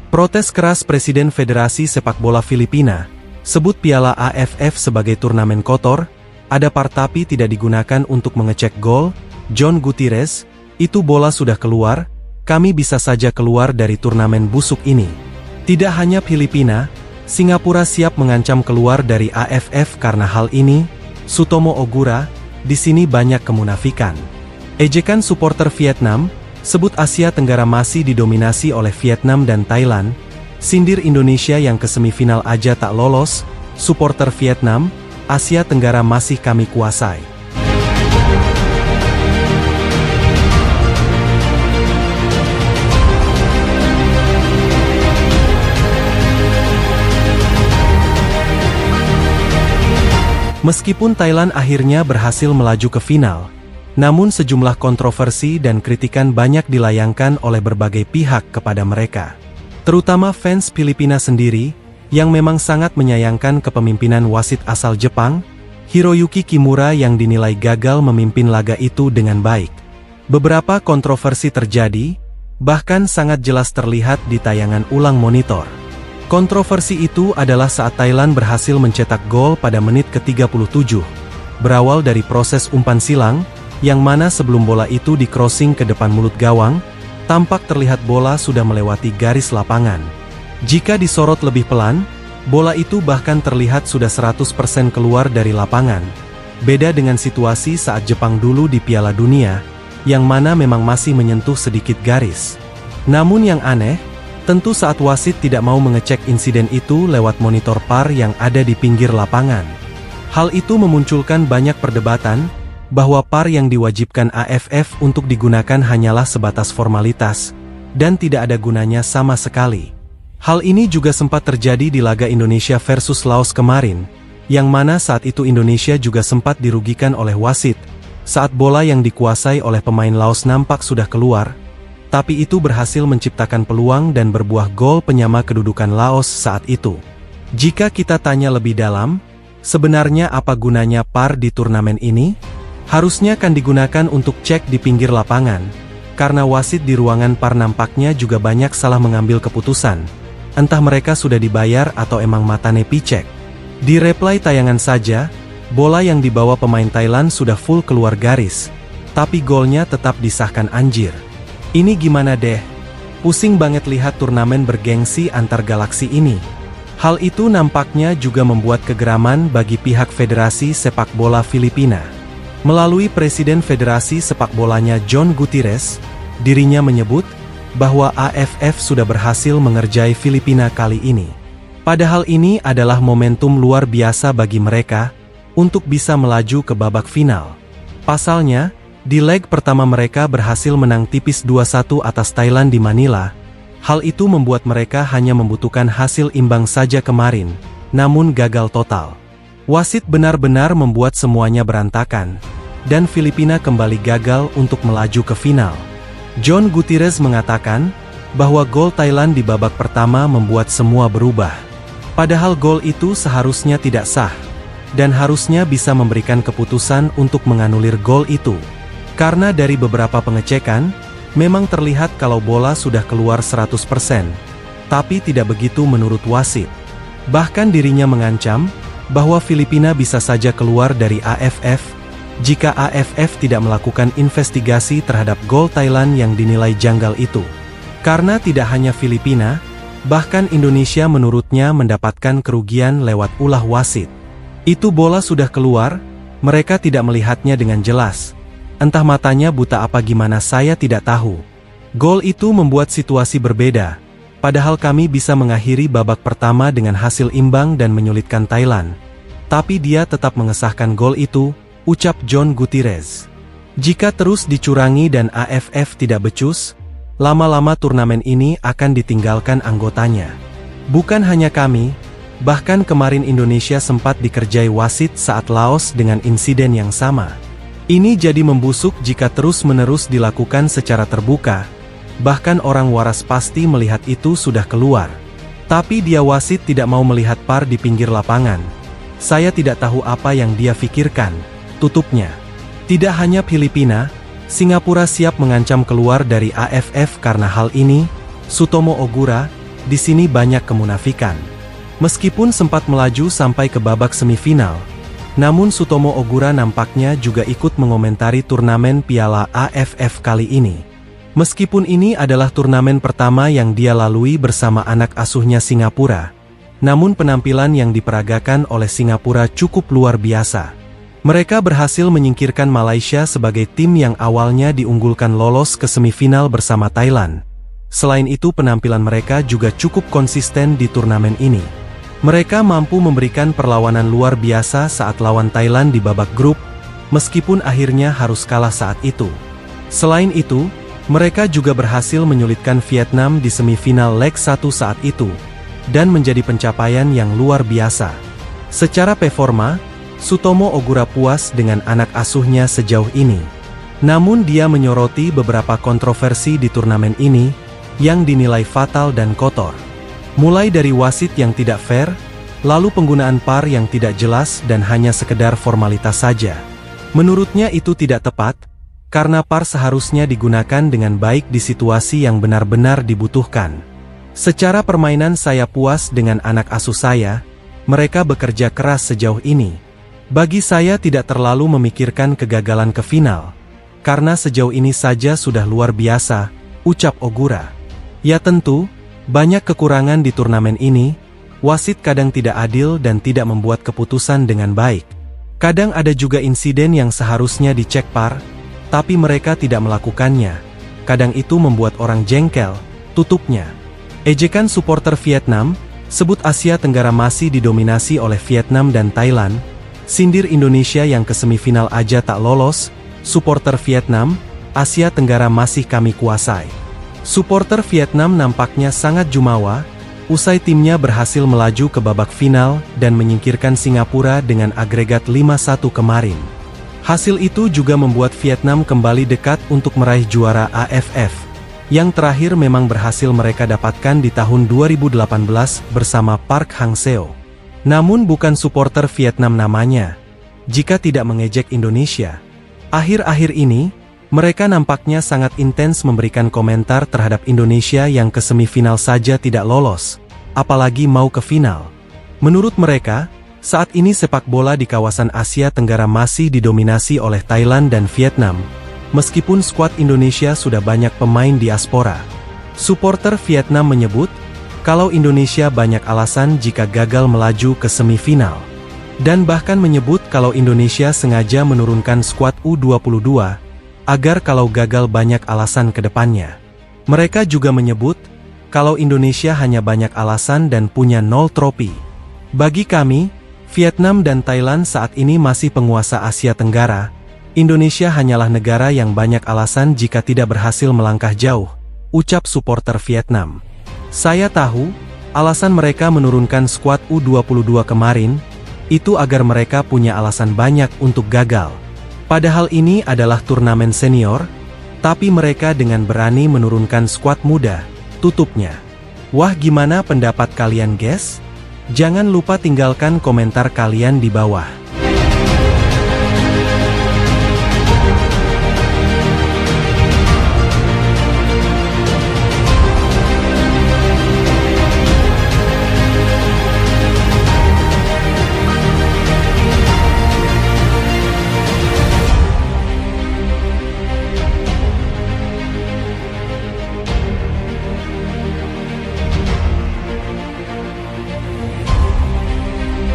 Protes keras Presiden Federasi Sepak Bola Filipina, sebut Piala AFF sebagai turnamen kotor, ada par tapi tidak digunakan untuk mengecek gol. John Gutierrez, itu bola sudah keluar, kami bisa saja keluar dari turnamen busuk ini. Tidak hanya Filipina, Singapura siap mengancam keluar dari AFF karena hal ini. Sutomo Ogura, di sini banyak kemunafikan. Ejekan supporter Vietnam, sebut Asia Tenggara masih didominasi oleh Vietnam dan Thailand. Sindir Indonesia yang ke semifinal aja tak lolos. Supporter Vietnam, Asia Tenggara masih kami kuasai. Meskipun Thailand akhirnya berhasil melaju ke final, namun sejumlah kontroversi dan kritikan banyak dilayangkan oleh berbagai pihak kepada mereka. Terutama fans Filipina sendiri, yang memang sangat menyayangkan kepemimpinan wasit asal Jepang, Hiroyuki Kimura yang dinilai gagal memimpin laga itu dengan baik. Beberapa kontroversi terjadi, bahkan sangat jelas terlihat di tayangan ulang monitor. Kontroversi itu adalah saat Thailand berhasil mencetak gol pada menit ke-37. Berawal dari proses umpan silang, yang mana sebelum bola itu di-crossing ke depan mulut gawang, tampak terlihat bola sudah melewati garis lapangan. Jika disorot lebih pelan, bola itu bahkan terlihat sudah 100% keluar dari lapangan. Beda dengan situasi saat Jepang dulu di Piala Dunia, yang mana memang masih menyentuh sedikit garis. Namun yang aneh, tentu saat wasit tidak mau mengecek insiden itu lewat monitor VAR yang ada di pinggir lapangan. Hal itu memunculkan banyak perdebatan, bahwa VAR yang diwajibkan AFF untuk digunakan hanyalah sebatas formalitas, dan tidak ada gunanya sama sekali. Hal ini juga sempat terjadi di laga Indonesia versus Laos kemarin, yang mana saat itu Indonesia juga sempat dirugikan oleh wasit, saat bola yang dikuasai oleh pemain Laos nampak sudah keluar, tapi itu berhasil menciptakan peluang dan berbuah gol penyama kedudukan Laos saat itu. Jika kita tanya lebih dalam, sebenarnya apa gunanya VAR di turnamen ini? Harusnya kan digunakan untuk cek di pinggir lapangan, karena wasit di ruangan VAR nampaknya juga banyak salah mengambil keputusan. Entah mereka sudah dibayar atau emang matane picek. Di replay tayangan saja, bola yang dibawa pemain Thailand sudah full keluar garis, tapi golnya tetap disahkan anjir. Ini gimana deh? Pusing banget lihat turnamen bergengsi antar galaksi ini. Hal itu nampaknya juga membuat kegeraman bagi pihak Federasi Sepak Bola Filipina. Melalui Presiden Federasi Sepak Bolanya John Gutierrez, dirinya menyebut bahwa AFF sudah berhasil mengerjai Filipina kali ini. Padahal ini adalah momentum luar biasa bagi mereka untuk bisa melaju ke babak final. Pasalnya, di leg pertama mereka berhasil menang tipis 2-1 atas Thailand di Manila. Hal itu membuat mereka hanya membutuhkan hasil imbang saja kemarin, namun gagal total. Wasit benar-benar membuat semuanya berantakan, dan Filipina kembali gagal untuk melaju ke final. John Gutierrez mengatakan bahwa gol Thailand di babak pertama membuat semua berubah. Padahal gol itu seharusnya tidak sah, dan harusnya bisa memberikan keputusan untuk menganulir gol itu. Karena dari beberapa pengecekan, memang terlihat kalau bola sudah keluar 100%. Tapi tidak begitu menurut wasit. Bahkan dirinya mengancam, bahwa Filipina bisa saja keluar dari AFF, jika AFF tidak melakukan investigasi terhadap gol Thailand yang dinilai janggal itu. Karena tidak hanya Filipina, bahkan Indonesia menurutnya mendapatkan kerugian lewat ulah wasit. Itu bola sudah keluar, mereka tidak melihatnya dengan jelas. Entah matanya buta apa gimana saya tidak tahu. Gol itu membuat situasi berbeda, padahal kami bisa mengakhiri babak pertama dengan hasil imbang dan menyulitkan Thailand. Tapi dia tetap mengesahkan gol itu, ucap John Gutierrez. Jika terus dicurangi dan AFF tidak becus, lama-lama turnamen ini akan ditinggalkan anggotanya. Bukan hanya kami, bahkan kemarin Indonesia sempat dikerjai wasit saat Laos dengan insiden yang sama. Ini jadi membusuk jika terus-menerus dilakukan secara terbuka, bahkan orang waras pasti melihat itu sudah keluar. Tapi dia wasit tidak mau melihat VAR di pinggir lapangan. Saya tidak tahu apa yang dia pikirkan, tutupnya. Tidak hanya Filipina, Singapura siap mengancam keluar dari AFF karena hal ini. Sutomo Ogura, di sini banyak kemunafikan. Meskipun sempat melaju sampai ke babak semifinal, namun Sutomo Ogura nampaknya juga ikut mengomentari turnamen Piala AFF kali ini. Meskipun ini adalah turnamen pertama yang dia lalui bersama anak asuhnya Singapura, namun penampilan yang diperagakan oleh Singapura cukup luar biasa. Mereka berhasil menyingkirkan Malaysia sebagai tim yang awalnya diunggulkan lolos ke semifinal bersama Thailand. Selain itu penampilan mereka juga cukup konsisten di turnamen ini. Mereka mampu memberikan perlawanan luar biasa saat lawan Thailand di babak grup, meskipun akhirnya harus kalah saat itu. Selain itu, mereka juga berhasil menyulitkan Vietnam di semifinal leg 1 saat itu, dan menjadi pencapaian yang luar biasa. Secara performa, Sutomo Ogura puas dengan anak asuhnya sejauh ini. Namun dia menyoroti beberapa kontroversi di turnamen ini, yang dinilai fatal dan kotor. Mulai dari wasit yang tidak fair, lalu penggunaan PAR yang tidak jelas dan hanya sekedar formalitas saja. Menurutnya itu tidak tepat, karena PAR seharusnya digunakan dengan baik di situasi yang benar-benar dibutuhkan. Secara permainan saya puas dengan anak asuh saya, mereka bekerja keras sejauh ini. Bagi saya tidak terlalu memikirkan kegagalan ke final, karena sejauh ini saja sudah luar biasa, ucap Ogura. Ya tentu, banyak kekurangan di turnamen ini, wasit kadang tidak adil dan tidak membuat keputusan dengan baik. Kadang ada juga insiden yang seharusnya dicek PAR, tapi mereka tidak melakukannya. Kadang itu membuat orang jengkel, tutupnya. Ejekan supporter Vietnam, sebut Asia Tenggara masih didominasi oleh Vietnam dan Thailand, sindir Indonesia yang ke semifinal aja tak lolos, supporter Vietnam, Asia Tenggara masih kami kuasai. Supporter Vietnam nampaknya sangat jumawa, usai timnya berhasil melaju ke babak final dan menyingkirkan Singapura dengan agregat 5-1 kemarin. Hasil itu juga membuat Vietnam kembali dekat untuk meraih juara AFF, yang terakhir memang berhasil mereka dapatkan di tahun 2018 bersama Park Hang-seo. Namun bukan supporter Vietnam namanya, jika tidak mengejek Indonesia. Akhir-akhir ini, mereka nampaknya sangat intens memberikan komentar terhadap Indonesia yang ke semifinal saja tidak lolos, apalagi mau ke final. Menurut mereka, saat ini sepak bola di kawasan Asia Tenggara masih didominasi oleh Thailand dan Vietnam, meskipun skuad Indonesia sudah banyak pemain diaspora. Supporter Vietnam menyebut, kalau Indonesia banyak alasan jika gagal melaju ke semifinal. Dan bahkan menyebut kalau Indonesia sengaja menurunkan skuad U22, agar kalau gagal banyak alasan ke depannya. Mereka juga menyebut, kalau Indonesia hanya banyak alasan dan punya 0 trofi. Bagi kami, Vietnam dan Thailand saat ini masih penguasa Asia Tenggara. Indonesia hanyalah negara yang banyak alasan jika tidak berhasil melangkah jauh, ucap supporter Vietnam. Saya tahu, alasan mereka menurunkan skuad U22 kemarin, itu agar mereka punya alasan banyak untuk gagal. Padahal ini adalah turnamen senior, tapi mereka dengan berani menurunkan skuad muda, tutupnya. Wah, gimana pendapat kalian guys? Jangan lupa tinggalkan komentar kalian di bawah.